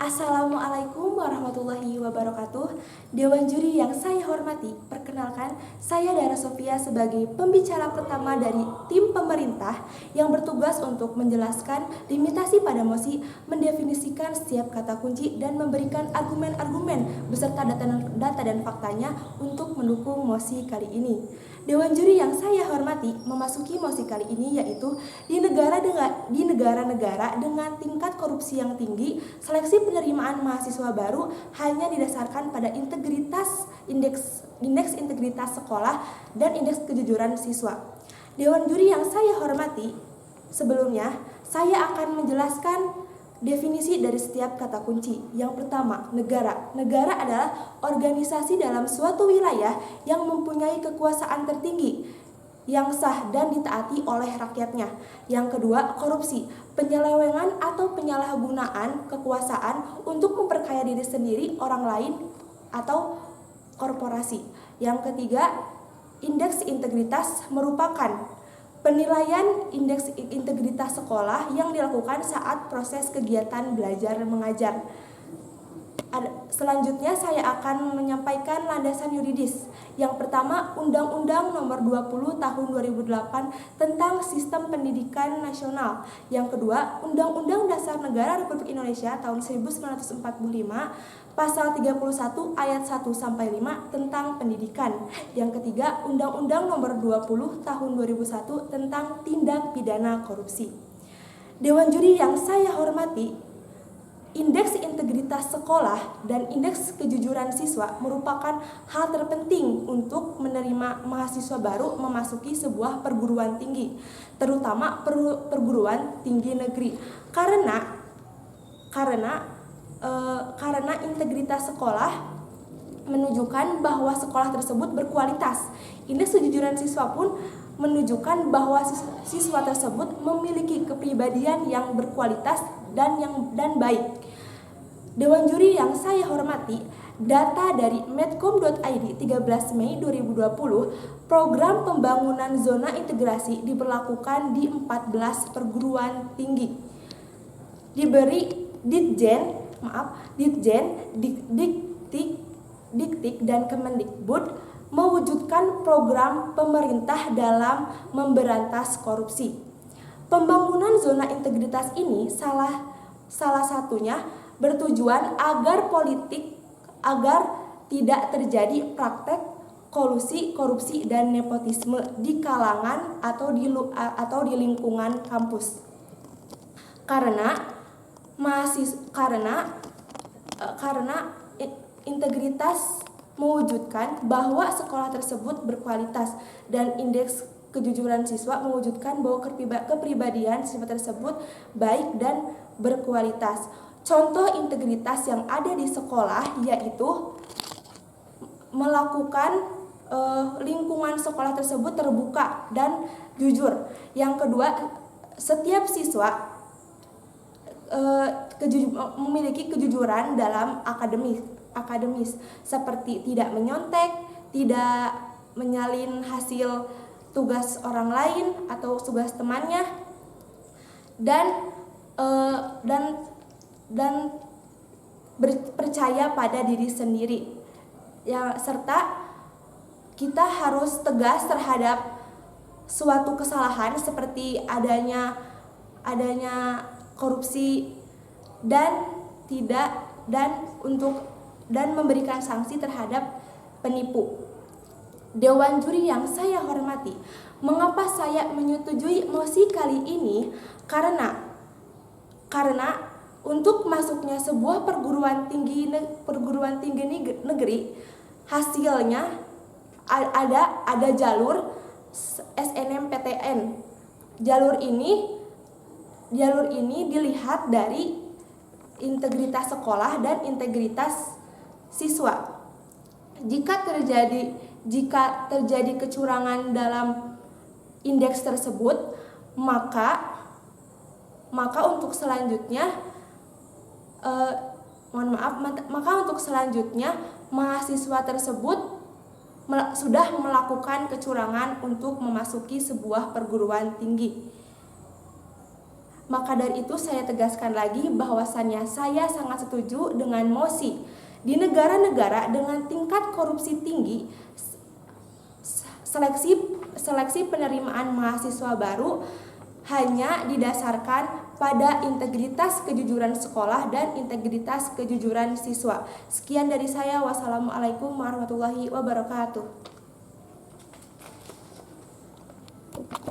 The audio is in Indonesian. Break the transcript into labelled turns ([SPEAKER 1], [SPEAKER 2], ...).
[SPEAKER 1] Assalamualaikum warahmatullahi wabarakatuh. Dewan juri yang saya hormati, perkenalkan, saya Dara Sofia sebagai pembicara pertama dari tim pemerintah yang bertugas untuk menjelaskan limitasi pada mosi, mendefinisikan setiap kata kunci, dan memberikan argumen-argumen beserta data dan faktanya untuk mendukung mosi kali ini. Dewan juri yang saya hormati memasuki mosi kali ini yaitu di negara-negara dengan tingkat korupsi yang tinggi, seleksi penerimaan mahasiswa baru hanya didasarkan pada indeks integritas sekolah dan indeks kejujuran siswa. Dewan juri yang saya hormati, sebelumnya saya akan menjelaskan definisi dari setiap kata kunci. Yang pertama, negara. Negara adalah organisasi dalam suatu wilayah yang mempunyai kekuasaan tertinggi yang sah dan ditaati oleh rakyatnya. Yang kedua, korupsi. Penyelewengan atau penyalahgunaan kekuasaan untuk memperkaya diri sendiri, orang lain, atau korporasi. Yang ketiga, indeks integritas merupakan penilaian indeks integritas sekolah yang dilakukan saat proses kegiatan belajar mengajar. Selanjutnya saya akan menyampaikan landasan yuridis. Yang pertama, Undang-Undang Nomor 20 Tahun 2008 tentang Sistem Pendidikan Nasional. Yang kedua, Undang-Undang Dasar Negara Republik Indonesia tahun 1945 Pasal 31 ayat 1 sampai 5 tentang pendidikan. Yang ketiga, Undang-Undang Nomor 20 Tahun 2001 tentang tindak pidana korupsi. Dewan juri yang saya hormati, indeks integritas sekolah dan indeks kejujuran siswa merupakan hal terpenting untuk menerima mahasiswa baru memasuki sebuah perguruan tinggi, terutama perguruan tinggi negeri. Karena integritas sekolah menunjukkan bahwa sekolah tersebut berkualitas. Indeks kejujuran siswa pun menunjukkan bahwa siswa tersebut memiliki kepribadian yang berkualitas dan baik. Dewan juri yang saya hormati, data dari medcom.id 13 Mei 2020, program pembangunan zona integrasi diberlakukan di 14 perguruan tinggi. Diberi Ditjen, Diktik dan Kemendikbud mewujudkan program pemerintah dalam memberantas korupsi. Pembangunan zona integritas ini salah satunya bertujuan agar tidak terjadi praktek kolusi, korupsi, dan nepotisme di kalangan atau di lingkungan kampus. Karena integritas mewujudkan bahwa sekolah tersebut berkualitas dan indeks kejujuran siswa mewujudkan bahwa kepribadian siswa tersebut baik dan berkualitas. Contoh integritas yang ada di sekolah yaitu melakukan lingkungan sekolah tersebut terbuka dan jujur. Yang kedua, setiap siswa memiliki kejujuran dalam akademis seperti tidak menyontek, tidak menyalin hasil tugas orang lain atau tugas temannya, dan percaya pada diri sendiri. Serta kita harus tegas terhadap suatu kesalahan seperti adanya korupsi dan memberikan sanksi terhadap penipu. Dewan juri yang saya hormati, mengapa saya menyetujui mosi kali ini? Karena untuk masuknya sebuah perguruan tinggi negeri, hasilnya ada jalur SNMPTN. Jalur ini dilihat dari integritas sekolah dan integritas siswa. Jika terjadi kecurangan dalam indeks tersebut, maka untuk selanjutnya mahasiswa tersebut sudah melakukan kecurangan untuk memasuki sebuah perguruan tinggi. Maka dari itu saya tegaskan lagi bahwasannya saya sangat setuju dengan mosi. Di negara-negara dengan tingkat korupsi tinggi, seleksi penerimaan mahasiswa baru hanya didasarkan pada integritas kejujuran sekolah dan integritas kejujuran siswa. Sekian dari saya. Wassalamualaikum warahmatullahi wabarakatuh.